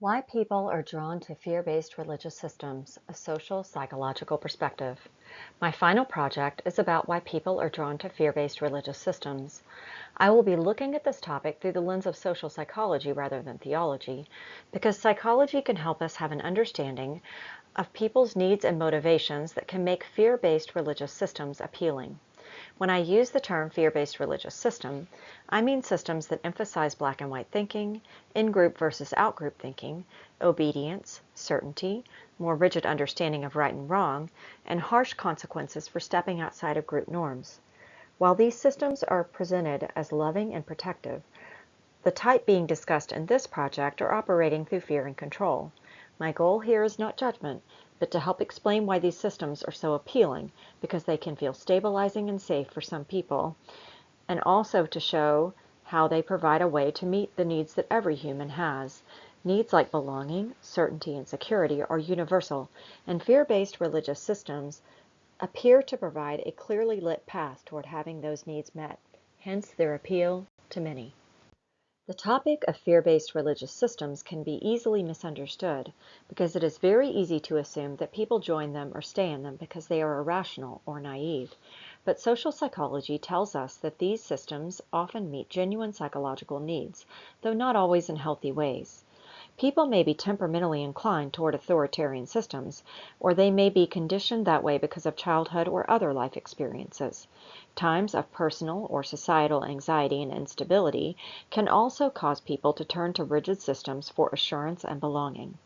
Why People Are Drawn to Fear-Based Religious Systems, a Social Psychological Perspective. My final project is about why people are drawn to fear-based religious systems. I will be looking at this topic through the lens of social psychology rather than theology, because psychology can help us have an understanding of people's needs and motivations that can make fear-based religious systems appealing. When I use the term fear-based religious system, I mean systems that emphasize black and white thinking, in-group versus out-group thinking, obedience, certainty, more rigid understanding of right and wrong, and harsh consequences for stepping outside of group norms. While these systems are presented as loving and protective, the type being discussed in this project are operating through fear and control. My goal here is not judgment, but to help explain why these systems are so appealing, because they can feel stabilizing and safe for some people, and also to show how they provide a way to meet the needs that every human has. Needs like belonging, certainty, and security are universal, and fear-based religious systems appear to provide a clearly lit path toward having those needs met, hence their appeal to many. The topic of fear-based religious systems can be easily misunderstood because it is very easy to assume that people join them or stay in them because they are irrational or naive. But social psychology tells us that these systems often meet genuine psychological needs, though not always in healthy ways. People may be temperamentally inclined toward authoritarian systems, or they may be conditioned that way because of childhood or other life experiences. Times of personal or societal anxiety and instability can also cause people to turn to rigid systems for assurance and belonging.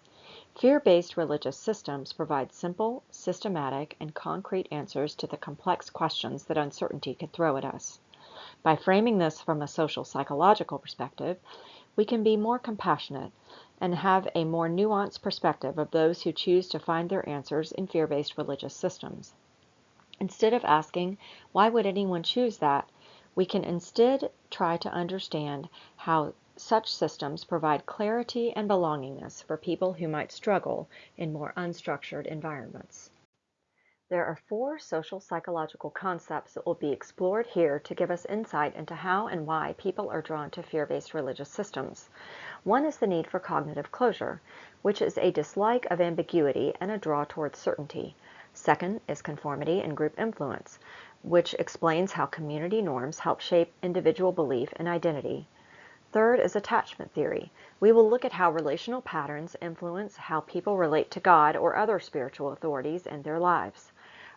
Fear-based religious systems provide simple, systematic, and concrete answers to the complex questions that uncertainty can throw at us. By framing this from a social psychological perspective, we can be more compassionate and have a more nuanced perspective of those who choose to find their answers in fear-based religious systems. Instead of asking, why would anyone choose that, we can instead try to understand how such systems provide clarity and belongingness for people who might struggle in more unstructured environments. There are four social psychological concepts that will be explored here to give us insight into how and why people are drawn to fear-based religious systems. One is the need for cognitive closure, which is a dislike of ambiguity and a draw towards certainty. Second is conformity and group influence, which explains how community norms help shape individual belief and identity. Third is attachment theory. We will look at how relational patterns influence how people relate to God or other spiritual authorities in their lives.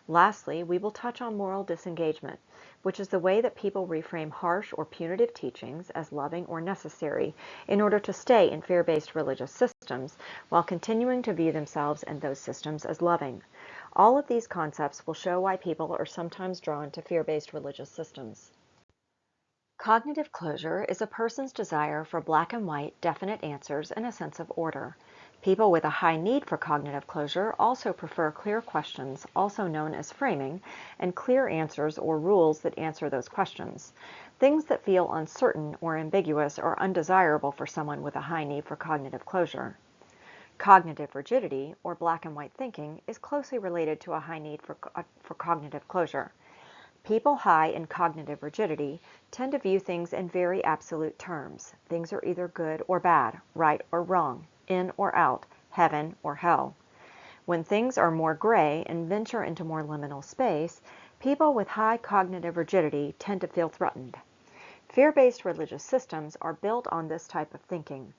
Lastly, we will touch on moral disengagement, which is the way that people reframe harsh or punitive teachings as loving or necessary in order to stay in fear-based religious systems while continuing to view themselves and those systems as loving. All of these concepts will show why people are sometimes drawn to fear-based religious systems. Cognitive closure is a person's desire for black and white, definite answers and a sense of order. People with a high need for cognitive closure also prefer clear questions, also known as framing, and clear answers or rules that answer those questions. Things that feel uncertain or ambiguous are undesirable for someone with a high need for cognitive closure. Cognitive rigidity, or black and white thinking, is closely related to a high need for cognitive closure. People high in cognitive rigidity tend to view things in very absolute terms. Things are either good or bad, right or wrong, in or out, heaven or hell. When things are more gray and venture into more liminal space, people with high cognitive rigidity tend to feel threatened. Fear-based religious systems are built on this type of thinking.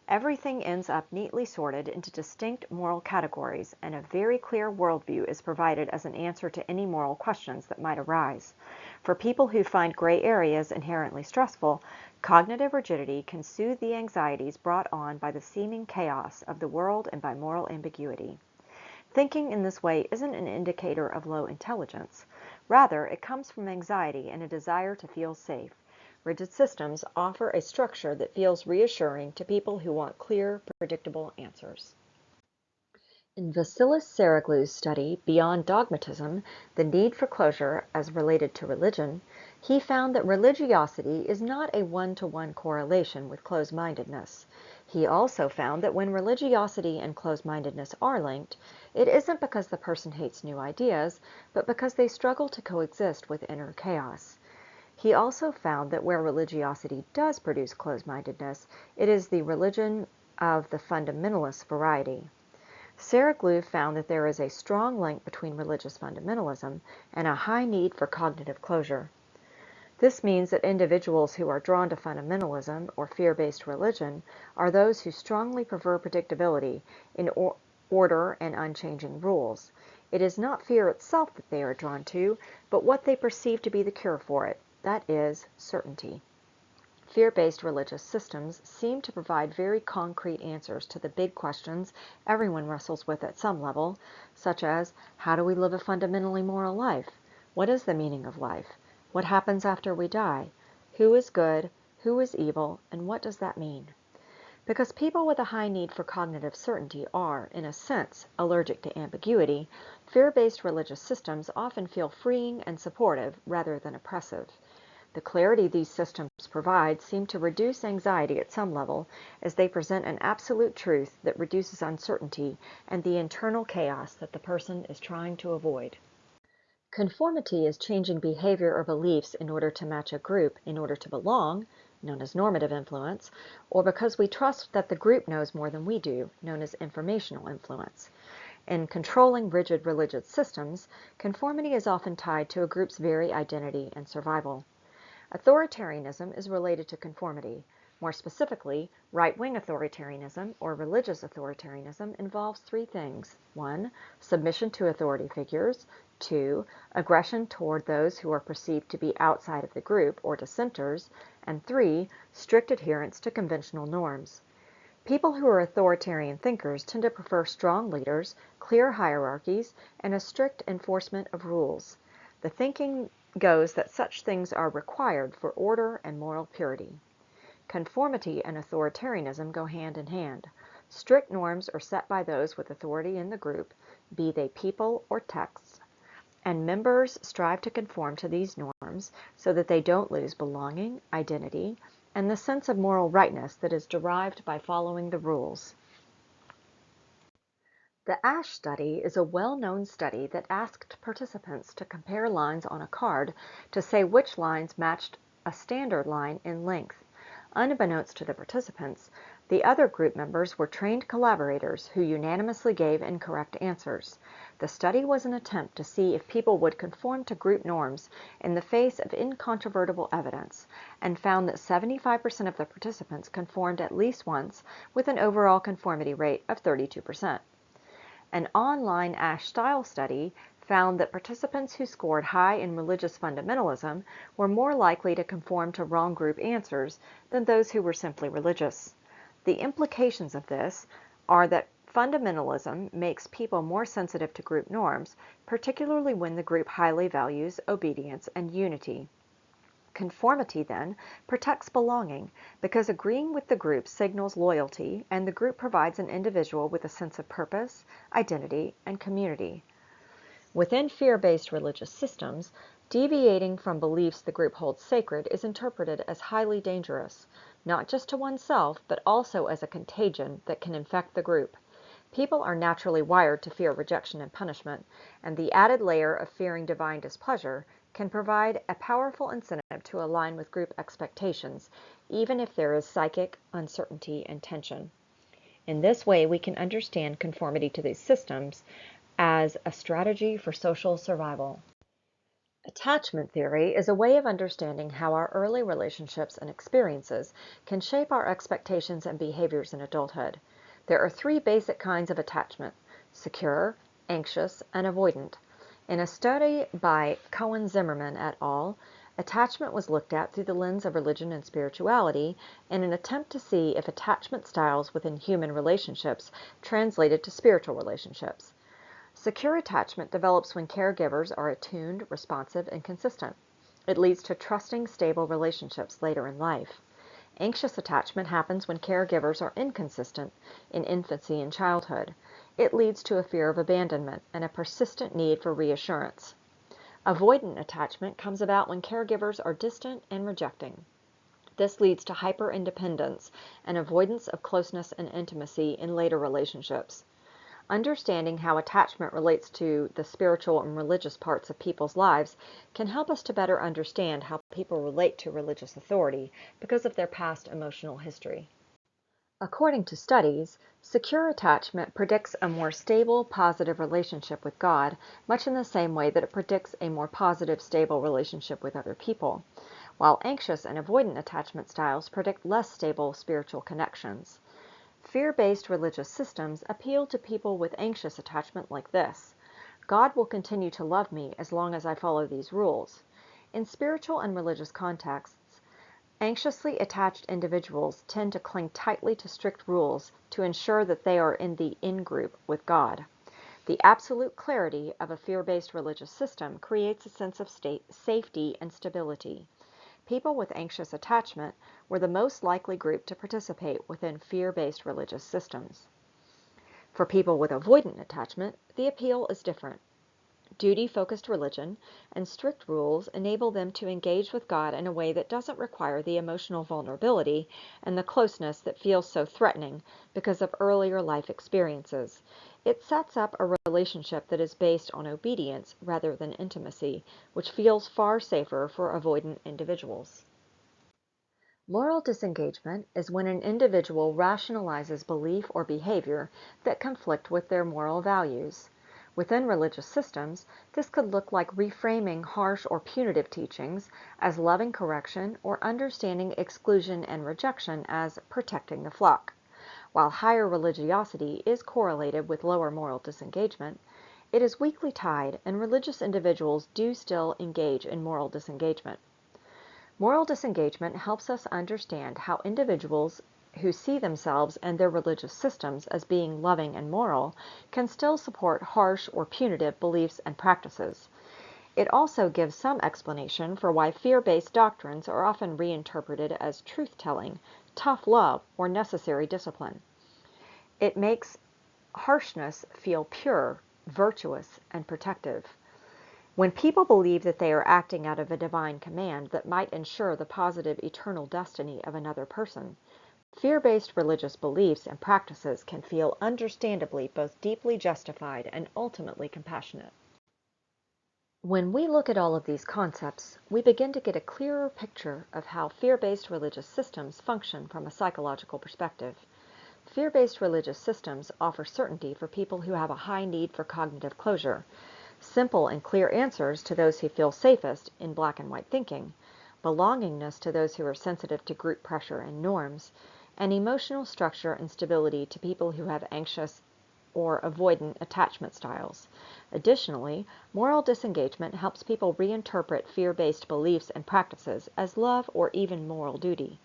Everything ends up neatly sorted into distinct moral categories, and a very clear worldview is provided as an answer to any moral questions that might arise. For people who find gray areas inherently stressful, cognitive rigidity can soothe the anxieties brought on by the seeming chaos of the world and by moral ambiguity. Thinking in this way isn't an indicator of low intelligence. Rather, it comes from anxiety and a desire to feel safe. Rigid systems offer a structure that feels reassuring to people who want clear, predictable answers. In Vasilis Saraglu's study, Beyond Dogmatism, The Need for Closure as Related to Religion, he found that religiosity is not a one-to-one correlation with closed-mindedness. He also found that when religiosity and closed-mindedness are linked, it isn't because the person hates new ideas, but because they struggle to coexist with inner chaos. He also found that where religiosity does produce closed-mindedness, it is the religion of the fundamentalist variety. Sarah Glue found that there is a strong link between religious fundamentalism and a high need for cognitive closure. This means that individuals who are drawn to fundamentalism or fear-based religion are those who strongly prefer predictability in order and unchanging rules. It is not fear itself that they are drawn to, but what they perceive to be the cure for it, that is, certainty. Fear-based religious systems seem to provide very concrete answers to the big questions everyone wrestles with at some level, such as, how do we live a fundamentally moral life? What is the meaning of life? What happens after we die? Who is good? Who is evil? And what does that mean? Because people with a high need for cognitive certainty are, in a sense, allergic to ambiguity, fear-based religious systems often feel freeing and supportive rather than oppressive. The clarity these systems provide seem to reduce anxiety at some level, as they present an absolute truth that reduces uncertainty and the internal chaos that the person is trying to avoid. Conformity is changing behavior or beliefs in order to match a group in order to belong, known as normative influence, or because we trust that the group knows more than we do, known as informational influence. In controlling rigid religious systems, conformity is often tied to a group's very identity and survival. Authoritarianism is related to conformity. More specifically, right-wing authoritarianism or religious authoritarianism involves three things. 1. Submission to authority figures. 2. Aggression toward those who are perceived to be outside of the group or dissenters. And 3. Strict adherence to conventional norms. People who are authoritarian thinkers tend to prefer strong leaders, clear hierarchies, and a strict enforcement of rules. The thinking goes that such things are required for order and moral purity. Conformity and authoritarianism go hand in hand. Strict norms are set by those with authority in the group, be they people or texts, and members strive to conform to these norms so that they don't lose belonging, identity, and the sense of moral rightness that is derived by following the rules. The ASH study is a well-known study that asked participants to compare lines on a card to say which lines matched a standard line in length. Unbeknownst to the participants, the other group members were trained collaborators who unanimously gave incorrect answers. The study was an attempt to see if people would conform to group norms in the face of incontrovertible evidence, and found that 75% of the participants conformed at least once, with an overall conformity rate of 32%. An online ASH-style study found that participants who scored high in religious fundamentalism were more likely to conform to wrong group answers than those who were simply religious. The implications of this are that fundamentalism makes people more sensitive to group norms, particularly when the group highly values obedience and unity. Conformity, then, protects belonging because agreeing with the group signals loyalty, and the group provides an individual with a sense of purpose, identity, and community. Within fear-based religious systems, deviating from beliefs the group holds sacred is interpreted as highly dangerous, not just to oneself, but also as a contagion that can infect the group. People are naturally wired to fear rejection and punishment, and the added layer of fearing divine displeasure can provide a powerful incentive to align with group expectations, even if there is psychic uncertainty and tension. In this way, we can understand conformity to these systems as a strategy for social survival. Attachment theory is a way of understanding how our early relationships and experiences can shape our expectations and behaviors in adulthood. There are three basic kinds of attachment: secure, anxious, and avoidant. In a study by Cohen-Zimmerman et al., attachment was looked at through the lens of religion and spirituality in an attempt to see if attachment styles within human relationships translated to spiritual relationships. Secure attachment develops when caregivers are attuned, responsive, and consistent. It leads to trusting, stable relationships later in life. Anxious attachment happens when caregivers are inconsistent in infancy and childhood. It leads to a fear of abandonment and a persistent need for reassurance. Avoidant attachment comes about when caregivers are distant and rejecting. This leads to hyper-independence and avoidance of closeness and intimacy in later relationships. Understanding how attachment relates to the spiritual and religious parts of people's lives can help us to better understand how people relate to religious authority because of their past emotional history. According to studies, secure attachment predicts a more stable, positive relationship with God, much in the same way that it predicts a more positive, stable relationship with other people, while anxious and avoidant attachment styles predict less stable spiritual connections. Fear-based religious systems appeal to people with anxious attachment like this: God will continue to love me as long as I follow these rules. In spiritual and religious contexts, anxiously attached individuals tend to cling tightly to strict rules to ensure that they are in the in-group with God. The absolute clarity of a fear-based religious system creates a sense of safety and stability. People with anxious attachment were the most likely group to participate within fear-based religious systems. For people with avoidant attachment, the appeal is different. Duty-focused religion and strict rules enable them to engage with God in a way that doesn't require the emotional vulnerability and the closeness that feels so threatening because of earlier life experiences. It sets up a relationship that is based on obedience rather than intimacy, which feels far safer for avoidant individuals. Moral disengagement is when an individual rationalizes belief or behavior that conflict with their moral values. Within religious systems, this could look like reframing harsh or punitive teachings as loving correction or understanding exclusion and rejection as protecting the flock. While higher religiosity is correlated with lower moral disengagement, it is weakly tied, and religious individuals do still engage in moral disengagement. Moral disengagement helps us understand how individuals who see themselves and their religious systems as being loving and moral can still support harsh or punitive beliefs and practices. It also gives some explanation for why fear-based doctrines are often reinterpreted as truth-telling, tough love, or necessary discipline. It makes harshness feel pure, virtuous, and protective. When people believe that they are acting out of a divine command that might ensure the positive eternal destiny of another person, fear-based religious beliefs and practices can feel understandably both deeply justified and ultimately compassionate. When we look at all of these concepts, we begin to get a clearer picture of how fear-based religious systems function from a psychological perspective. Fear-based religious systems offer certainty for people who have a high need for cognitive closure, simple and clear answers to those who feel safest in black and white thinking, belongingness to those who are sensitive to group pressure and norms, and emotional structure and stability to people who have anxious or avoidant attachment styles. Additionally, moral disengagement helps people reinterpret fear-based beliefs and practices as love or even moral duty.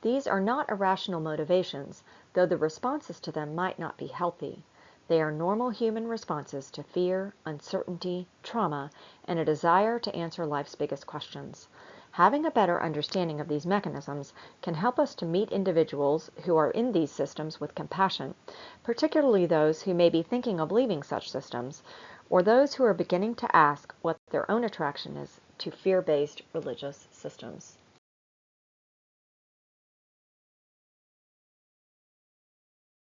These are not irrational motivations, though the responses to them might not be healthy. They are normal human responses to fear, uncertainty, trauma, and a desire to answer life's biggest questions. Having a better understanding of these mechanisms can help us to meet individuals who are in these systems with compassion, particularly those who may be thinking of leaving such systems, or those who are beginning to ask what their own attraction is to fear-based religious systems.